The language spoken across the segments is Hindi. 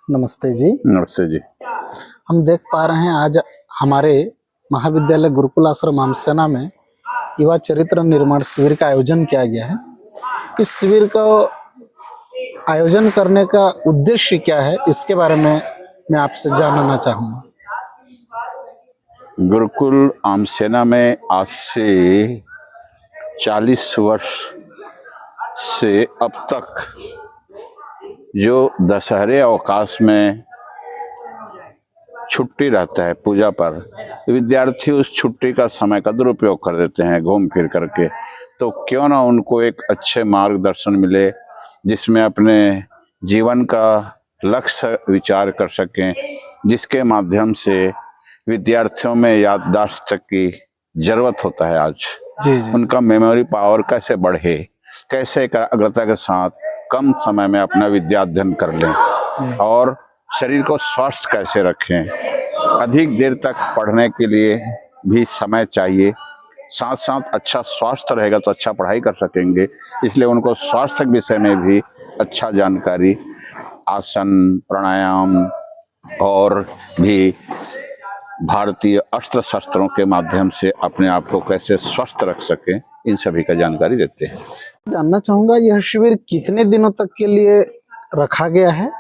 नमस्ते जी। नमस्ते जी। हम देख पा रहे हैं आज हमारे महाविद्यालय गुरुकुल आश्रम आमसेना में युवा चरित्र निर्माण शिविर का आयोजन किया गया है। इस शिविर का आयोजन करने का उद्देश्य क्या है, इसके बारे में मैं आपसे जानना चाहूँगा। गुरुकुल आमसेना में आज से 40 वर्ष से अब तक जो दशहरे अवकाश में छुट्टी रहता है पूजा पर, विद्यार्थी उस छुट्टी का समय का दुरुपयोग कर देते हैं घूम फिर करके। तो क्यों ना उनको एक अच्छे मार्गदर्शन मिले जिसमें अपने जीवन का लक्ष्य विचार कर सकें, जिसके माध्यम से विद्यार्थियों में याददाश्त की जरूरत होता है। आज जी। उनका मेमोरी पावर कैसे बढ़े, कैसे एकाग्रता के साथ कम समय में अपना विद्या अध्ययन कर लें और शरीर को स्वस्थ कैसे रखें। अधिक देर तक पढ़ने के लिए भी समय चाहिए, साथ साथ अच्छा स्वास्थ्य रहेगा तो अच्छा पढ़ाई कर सकेंगे। इसलिए उनको स्वास्थ्य के विषय में भी अच्छा जानकारी, आसन, प्राणायाम और भी भारतीय अस्त्र शस्त्रों के माध्यम से अपने आप को कैसे स्वस्थ रख सकें, इन सभी का जानकारी देते हैं। जानना चाहूँगा, यह शिविर कितने दिनों तक के लिए रखा गया है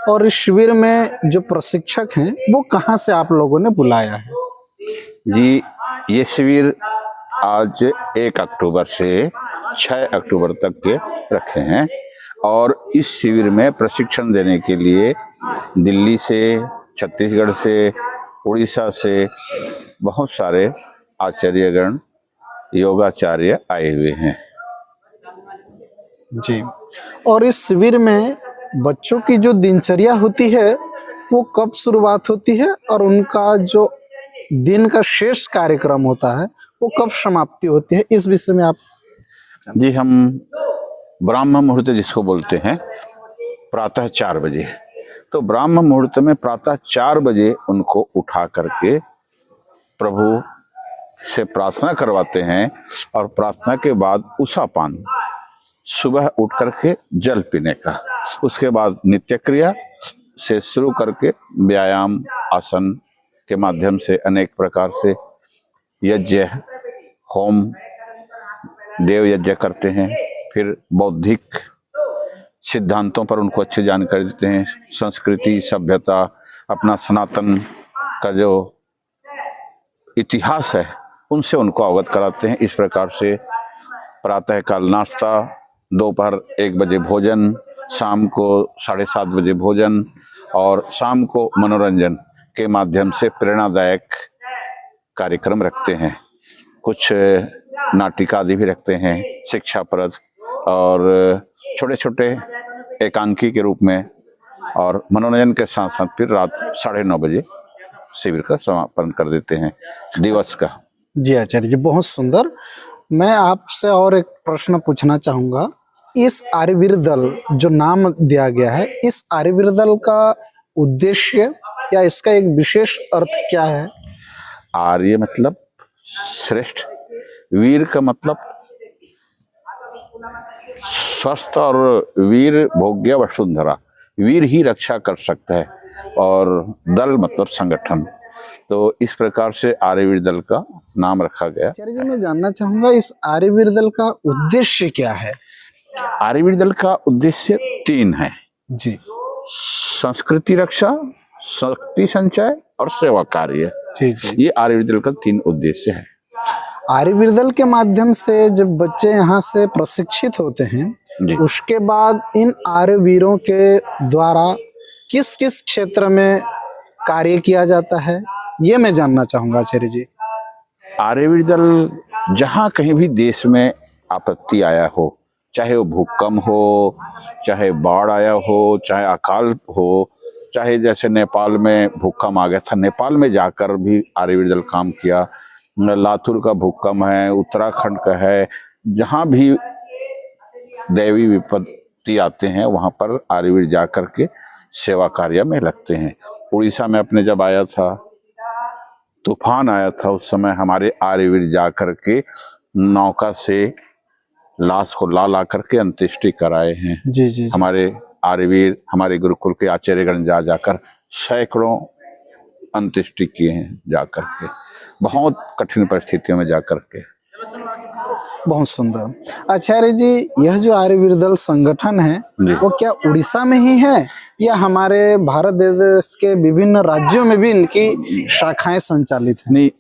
और इस शिविर में जो प्रशिक्षक हैं वो कहाँ से आप लोगों ने बुलाया है? जी, ये शिविर आज 1 अक्टूबर से 6 अक्टूबर तक के रखे हैं और इस शिविर में प्रशिक्षण देने के लिए दिल्ली से, छत्तीसगढ़ से, उड़ीसा से बहुत सारे आचार्यगण, योगाचार्य आए हुए हैं। जी। और इस शिविर में बच्चों की जो दिनचर्या होती है वो कब शुरुआत होती है और उनका जो दिन का शेष कार्यक्रम होता है वो कब समाप्ति होती है, इस विषय में आप। जी, हम ब्राह्म मुहूर्त जिसको बोलते हैं, प्रातः 4 बजे, तो ब्राह्म मुहूर्त में प्रातः 4 बजे उनको उठा करके प्रभु से प्रार्थना करवाते हैं और प्रार्थना के बाद उषापान, सुबह उठ करके जल पीने का, उसके बाद नित्य क्रिया से शुरू करके व्यायाम, आसन के माध्यम से अनेक प्रकार से यज्ञ, होम, देव यज्ञ करते हैं। फिर बौद्धिक सिद्धांतों पर उनको अच्छी जानकारी देते हैं, संस्कृति, सभ्यता, अपना सनातन का जो इतिहास है उनसे उनको अवगत कराते हैं। इस प्रकार से प्रातःकाल नाश्ता, दोपहर 1 बजे भोजन, शाम को 7:30 बजे भोजन और शाम को मनोरंजन के माध्यम से प्रेरणादायक कार्यक्रम रखते हैं। कुछ नाटिका आदि भी रखते हैं, शिक्षाप्रद और छोटे छोटे एकांकी के रूप में, और मनोरंजन के साथ साथ फिर रात 9:30 बजे शिविर का समापन कर देते हैं दिवस का। जी आचार्य जी, बहुत सुंदर। मैं आपसे और एक प्रश्न पूछना चाहूँगा, इस आर्यवीर दल जो नाम दिया गया है, इस आर्यवीर दल का उद्देश्य या इसका एक विशेष अर्थ क्या है? आर्य मतलब श्रेष्ठ, वीर का मतलब स्वस्थ, और वीर भोग्य वसुंधरा, वीर ही रक्षा कर सकता है, और दल मतलब संगठन। तो इस प्रकार से आर्यवीर दल का नाम रखा गया। आचार्य जी, मैं जानना चाहूँगा इस आर्यवीर दल का उद्देश्य क्या है? आर्यवीर दल का उद्देश्य 3 है जी। संस्कृति रक्षा, शक्ति संचय और सेवा कार्य। जी जी। ये आर्यवीर दल का 3 उद्देश्य है। आर्यवीर दल के माध्यम से जब बच्चे यहाँ से प्रशिक्षित होते हैं, उसके बाद इन आर्यवीरों के द्वारा किस किस क्षेत्र में कार्य किया जाता है, ये मैं जानना चाहूँगा आचार्य जी। आर्यवीर दल जहाँ कहीं भी देश में आपत्ति आया हो, चाहे वो भूकंप हो, चाहे बाढ़ आया हो, चाहे अकाल हो, चाहे जैसे नेपाल में भूकंप आ गया था, नेपाल में जाकर भी आर्यवीर दल काम किया। लातूर का भूकंप है, उत्तराखंड का है, जहाँ भी दैवी विपत्ति आते हैं वहाँ पर आर्यवीर जा करके सेवा कार्य में लगते हैं। उड़ीसा में अपने जब आया था, तूफान आया था, उस समय हमारे आर्यवीर जा करके नौका से लाश को ला करके अंत्येष्टि कराए हैं। जी जी। हमारे आर्यवीर हमारे गुरुकुल के आचार्यगण जा जाकर सैकड़ों अंत्येष्टि किए हैं, जाकर के बहुत कठिन परिस्थितियों में जाकर के। बहुत सुंदर। आचार्य जी, यह जो आर्यवीर दल संगठन है जी। वो क्या उड़ीसा में ही है या हमारे भारत देश के विभिन्न राज्यों में भी इनकी शाखाएं संचालित हैं? नहीं,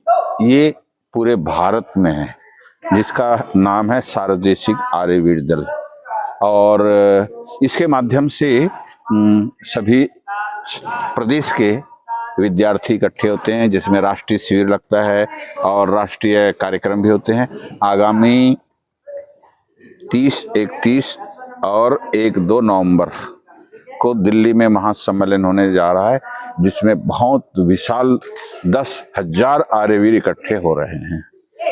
ये पूरे भारत में है, जिसका नाम है सार्वदेशिक आर्यवीर दल। और इसके माध्यम से सभी प्रदेश के विद्यार्थी इकट्ठे होते हैं, जिसमें राष्ट्रीय शिविर लगता है और राष्ट्रीय कार्यक्रम भी होते हैं। आगामी 30, 31 और 1-2 नवंबर को दिल्ली में महासम्मेलन होने जा रहा है, जिसमें बहुत विशाल 10,000 आर्यवीर इकट्ठे हो रहे हैं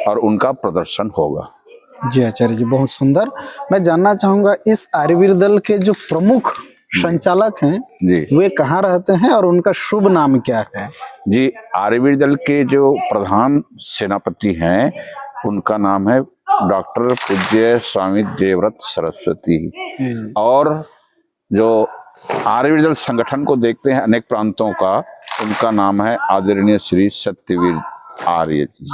और उनका प्रदर्शन होगा। जी आचार्य जी, बहुत सुंदर। मैं जानना चाहूंगा, इस आर्यवीर दल के जो प्रमुख संचालक हैं जी, वे कहाँ रहते हैं और उनका शुभ नाम क्या है? जी, आर्यवीर दल के जो प्रधान सेनापति हैं उनका नाम है डॉक्टर पूज्य स्वामी देवव्रत सरस्वती। और जो आर्यवीर दल संगठन को देखते हैं अनेक प्रांतों का, उनका नाम है आदरणीय श्री सत्यवीर आर्य जी,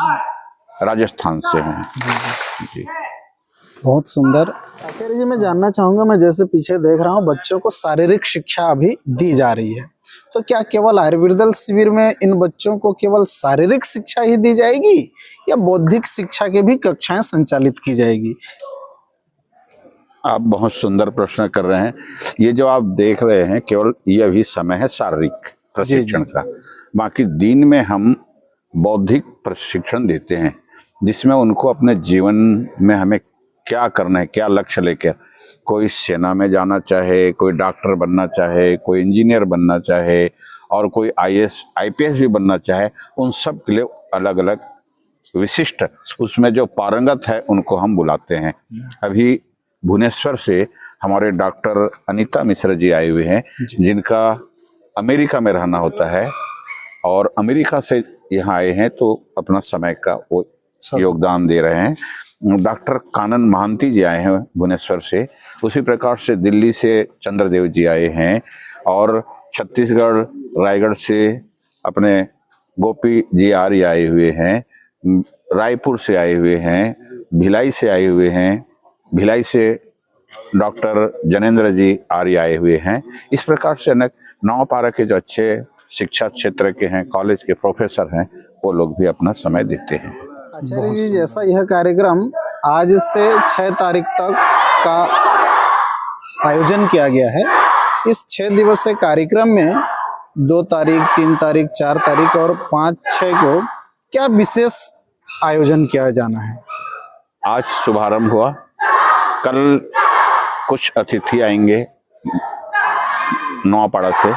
राजस्थान से हैं। जी, बहुत सुंदर। आचार्य जी, मैं जानना चाहूंगा, मैं जैसे पीछे देख रहा हूँ बच्चों को शारीरिक शिक्षा अभी दी जा रही है, तो क्या केवल आर्यवीर दल शिविर में इन बच्चों को केवल शारीरिक शिक्षा ही दी जाएगी या बौद्धिक शिक्षा की भी कक्षाएं संचालित की जाएगी? आप बहुत सुंदर प्रश्न कर रहे हैं। ये जो आप देख रहे हैं केवल ये अभी समय है शारीरिक प्रशिक्षण का। बाकी दिन में हम बौद्धिक प्रशिक्षण देते हैं, जिसमें उनको अपने जीवन में हमें क्या करना है, क्या लक्ष्य लेकर, कोई सेना में जाना चाहे, कोई डॉक्टर बनना चाहे, कोई इंजीनियर बनना चाहे और कोई IAS IPS भी बनना चाहे, उन सब के लिए अलग अलग विशिष्ट उसमें जो पारंगत है उनको हम बुलाते हैं। अभी भुवनेश्वर से हमारे डॉक्टर अनीता मिश्रा जी आए हुए हैं, जिनका अमेरिका में रहना होता है और अमेरिका से यहाँ आए हैं, तो अपना समय का वो योगदान दे रहे हैं। डॉक्टर कानन महांती जी आए हैं भुवनेश्वर से। उसी प्रकार से दिल्ली से चंद्रदेव जी आए हैं और छत्तीसगढ़ रायगढ़ से अपने गोपी जी आर्य आए हुए हैं, रायपुर से आए हुए हैं, भिलाई से आए हुए हैं, भिलाई से डॉक्टर जनेन्द्र जी आर्य आए हुए हैं। इस प्रकार से अनेक नौपारा के जो अच्छे शिक्षा क्षेत्र के हैं, कॉलेज के प्रोफेसर हैं, वो लोग भी अपना समय देते हैं। आचार्य जी, जैसा यह कार्यक्रम आज से 6 तारीख तक का आयोजन किया गया है, इस 6 दिवसीय कार्यक्रम में 2 तारीख, 3 तारीख, 4 तारीख और 5-6 को क्या विशेष आयोजन किया जाना है? आज शुभारंभ हुआ, कल कुछ अतिथि आएंगे नौपाड़ा से,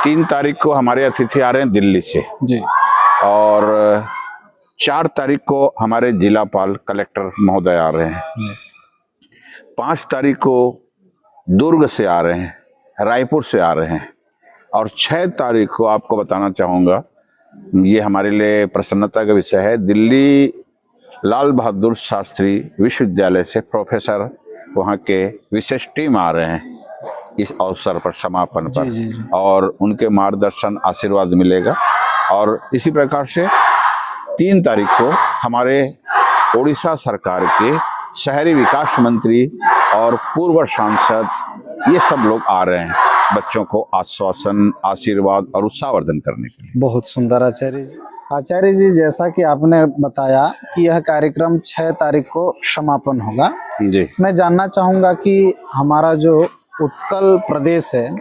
3 तारीख को हमारे अतिथि आ रहे हैं दिल्ली से जी, और 4 तारीख को हमारे जिलापाल कलेक्टर महोदय आ रहे हैं, 5 तारीख को दुर्ग से आ रहे हैं, रायपुर से आ रहे हैं और 6 तारीख को आपको बताना चाहूँगा, ये हमारे लिए प्रसन्नता का विषय है, दिल्ली लाल बहादुर शास्त्री विश्वविद्यालय से प्रोफेसर वहाँ के विशेष टीम आ रहे हैं इस अवसर पर, समापन पर। जी, जी। और उनके मार्गदर्शन आशीर्वाद मिलेगा। और इसी प्रकार से 3 तारीख को हमारे उड़ीसा सरकार के शहरी विकास मंत्री और पूर्व सांसद ये सब लोग आ रहे हैं बच्चों को आश्वासन, आशीर्वाद और उत्साहवर्धन करने के लिए। बहुत सुंदर आचार्य जी। आचार्य जी, जैसा कि आपने बताया कि यह कार्यक्रम 6 तारीख को समापन होगा, जी, मैं जानना चाहूँगा कि हमारा जो उत्कल प्रदेश है,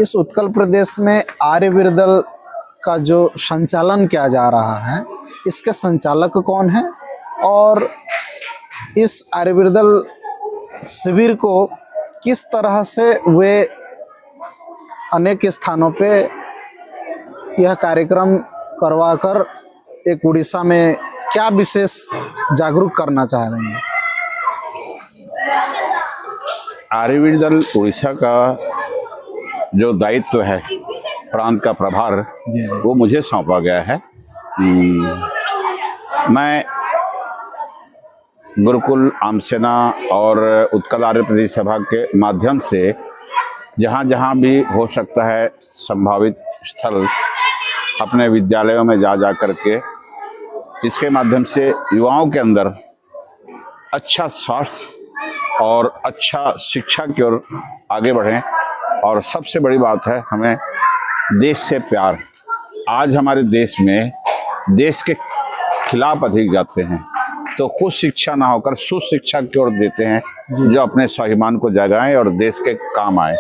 इस उत्कल प्रदेश में आर्यवीर दल का जो संचालन किया जा रहा है, इसके संचालक कौन है और इस आर्यवीर दल शिविर को किस तरह से वे अनेक स्थानों पे यह कार्यक्रम करवाकर एक उड़ीसा में क्या विशेष जागरूक करना चाह रहे हैं? आर्यवीर दल उड़ीसा का जो दायित्व है, प्रांत का प्रभार, वो मुझे सौंपा गया है। मैं गुरुकुल आमसेना और उत्कल आर्य प्रदेश सभा के माध्यम से जहाँ जहाँ भी हो सकता है संभावित स्थल अपने विद्यालयों में जा करके इसके माध्यम से युवाओं के अंदर अच्छा स्वास्थ्य और अच्छा शिक्षा की ओर आगे बढ़ें। और सबसे बड़ी बात है हमें देश से प्यार। आज हमारे देश में देश के खिलाफ अधिक जाते हैं, तो कुछ शिक्षा ना होकर सुशिक्षा की ओर देते हैं जो अपने स्वाभिमान को जगाएं और देश के काम आए।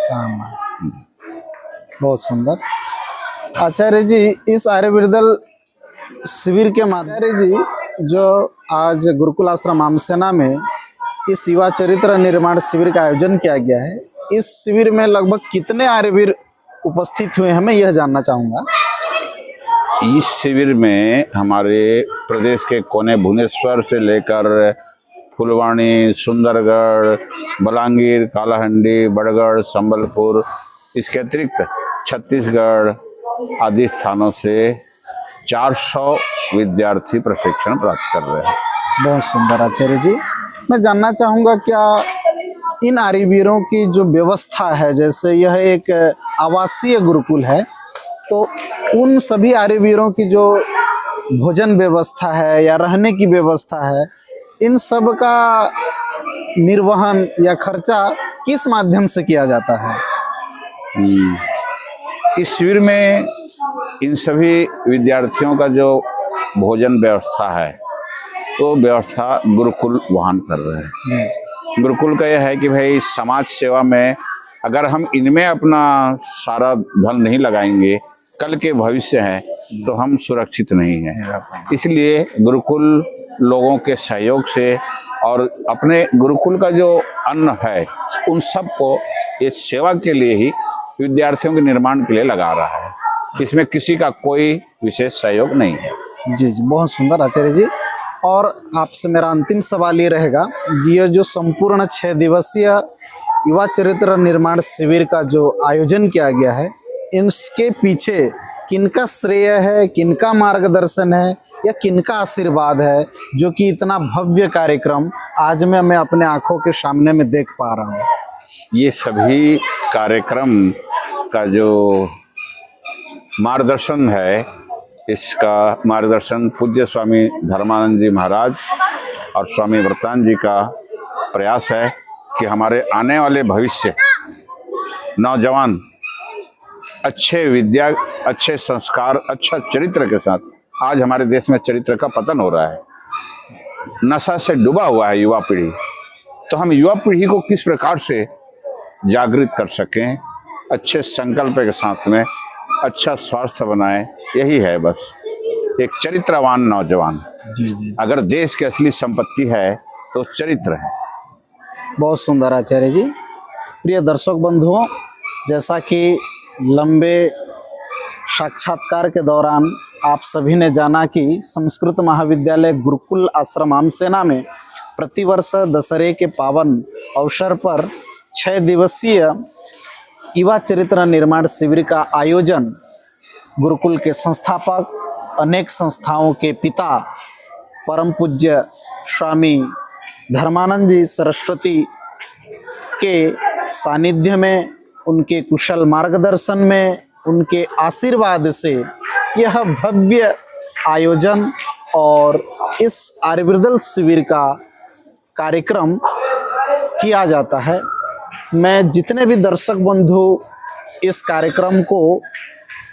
बहुत सुंदर। आचार्य जी, इस आर्यविरदल शिविर के माध्यम जी जो आज गुरुकुल आश्रम आमसेना में इस युवा चरित्र निर्माण शिविर का आयोजन किया गया है, इस शिविर में लगभग कितने आर्यवीर उपस्थित हुए हैं, मैं यह जानना चाहूँगा। इस शिविर में हमारे प्रदेश के कोने भुवनेश्वर से लेकर फुलवाणी, सुंदरगढ़, बलांगीर, कालाहंडी, बड़गढ़, संबलपुर, इसके अतिरिक्त छत्तीसगढ़ आदि स्थानों से 400 विद्यार्थी प्रशिक्षण प्राप्त कर रहे हैं। बहुत सुंदर आचार्य जी। मैं जानना चाहूँगा, क्या इन आर्यवीरों की जो व्यवस्था है, जैसे यह एक आवासीय गुरुकुल है, तो उन सभी आर्यवीरों की जो भोजन व्यवस्था है या रहने की व्यवस्था है, इन सब का निर्वहन या खर्चा किस माध्यम से किया जाता है? इस शिविर में इन सभी विद्यार्थियों का जो भोजन व्यवस्था है तो व्यवस्था गुरुकुल वहन कर रहे हैं। गुरुकुल का यह है कि भाई समाज सेवा में अगर हम इनमें अपना सारा धन नहीं लगाएंगे, कल के भविष्य है तो हम सुरक्षित नहीं हैं। इसलिए गुरुकुल लोगों के सहयोग से और अपने गुरुकुल का जो अन्न है उन सब को इस सेवा के लिए ही विद्यार्थियों के निर्माण के लिए लगा रहा है। इसमें किसी का कोई विशेष सहयोग नहीं है। जी जी, बहुत सुंदर आचार्य जी। और आपसे मेरा अंतिम सवाल ये रहेगा, ये जो संपूर्ण 6 दिवसीय युवा चरित्र निर्माण शिविर का जो आयोजन किया गया है, इसके पीछे किनका श्रेय है, किनका मार्गदर्शन है या किनका आशीर्वाद है जो कि इतना भव्य कार्यक्रम आज मैं अपने आंखों के सामने में देख पा रहा हूँ? ये सभी कार्यक्रम का जो मार्गदर्शन है, इसका मार्गदर्शन पूज्य स्वामी धर्मानंद जी महाराज और स्वामी व्रतानंद जी का प्रयास है कि हमारे आने वाले भविष्य नौजवान अच्छे विद्या, अच्छे संस्कार, अच्छा चरित्र के साथ, आज हमारे देश में चरित्र का पतन हो रहा है, नशा से डूबा हुआ है युवा पीढ़ी, तो हम युवा पीढ़ी को किस प्रकार से जागृत कर सकें, अच्छे संकल्प के साथ में अच्छा स्वास्थ्य बनाएं, यही है बस। एक चरित्रवान नौजवान। अगर देश की असली संपत्ति है तो चरित्र है। बहुत सुंदर आचार्य जी। प्रिय दर्शक बंधुओं, जैसा कि लंबे साक्षात्कार के दौरान आप सभी ने जाना कि संस्कृत महाविद्यालय गुरुकुल आश्रम आमसेना में प्रतिवर्ष दशहरे के पावन अवसर पर 6 दिवसीय युवा चरित्र निर्माण शिविर का आयोजन गुरुकुल के संस्थापक, अनेक संस्थाओं के पिता, परम पूज्य स्वामी धर्मानंद जी सरस्वती के सानिध्य में, उनके कुशल मार्गदर्शन में, उनके आशीर्वाद से यह भव्य आयोजन और इस आर्यविरदल शिविर का कार्यक्रम किया जाता है। मैं जितने भी दर्शक बंधु इस कार्यक्रम को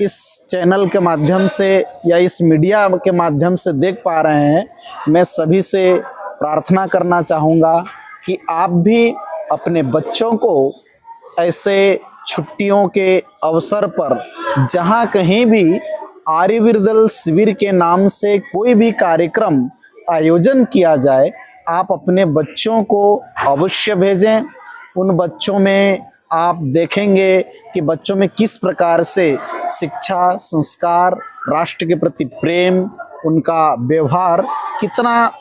इस चैनल के माध्यम से या इस मीडिया के माध्यम से देख पा रहे हैं, मैं सभी से प्रार्थना करना चाहूँगा कि आप भी अपने बच्चों को ऐसे छुट्टियों के अवसर पर जहाँ कहीं भी आर्यविरदल शिविर के नाम से कोई भी कार्यक्रम आयोजन किया जाए, आप अपने बच्चों को अवश्य भेजें। उन बच्चों में आप देखेंगे कि बच्चों में किस प्रकार से शिक्षा, संस्कार, राष्ट्र के प्रति प्रेम, उनका व्यवहार कितना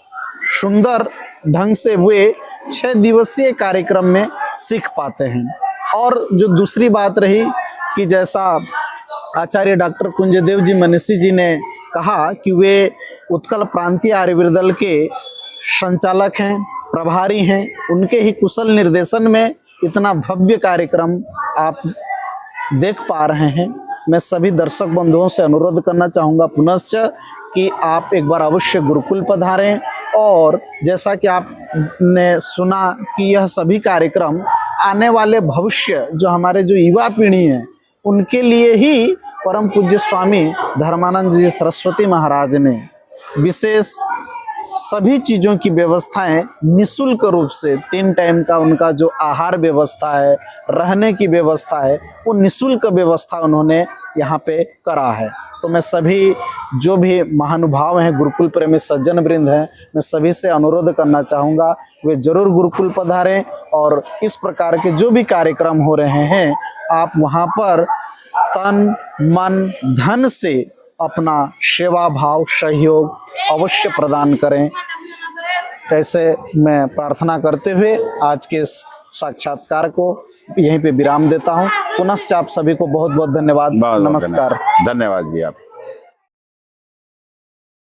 सुंदर ढंग से वे 6 दिवसीय कार्यक्रम में सीख पाते हैं। और जो दूसरी बात रही कि जैसा आचार्य डॉक्टर कुंजदेव जी मनीषी जी ने कहा कि वे उत्कल प्रांतीय आर्यविरदल के संचालक हैं, प्रभारी हैं, उनके ही कुशल निर्देशन में इतना भव्य कार्यक्रम आप देख पा रहे हैं। मैं सभी दर्शक बंधुओं से अनुरोध करना चाहूँगा पुनश्च कि आप एक बार अवश्य गुरुकुल पधारें। और जैसा कि आपने सुना कि यह सभी कार्यक्रम आने वाले भविष्य जो हमारे जो युवा पीढ़ी है उनके लिए ही परम पूज्य स्वामी धर्मानंद जी सरस्वती महाराज ने विशेष सभी चीज़ों की व्यवस्थाएं निःशुल्क रूप से 3 टाइम का उनका जो आहार व्यवस्था है, रहने की व्यवस्था है, वो निःशुल्क व्यवस्था उन्होंने यहाँ पे करा है। तो मैं सभी जो भी महानुभाव हैं, गुरुकुल प्रेमी सज्जन वृंद हैं, मैं सभी से अनुरोध करना चाहूँगा वे जरूर गुरुकुल पधारें और इस प्रकार के जो भी कार्यक्रम हो रहे हैं आप वहाँ पर तन मन धन से अपना सेवा भाव सहयोग अवश्य प्रदान करें। ऐसे मैं प्रार्थना करते हुए आज के इस साक्षात्कार को यहीं पे विराम देता हूं। पुनश्च आप सभी को बहुत बहुत धन्यवाद। नमस्कार। धन्यवाद जी आप।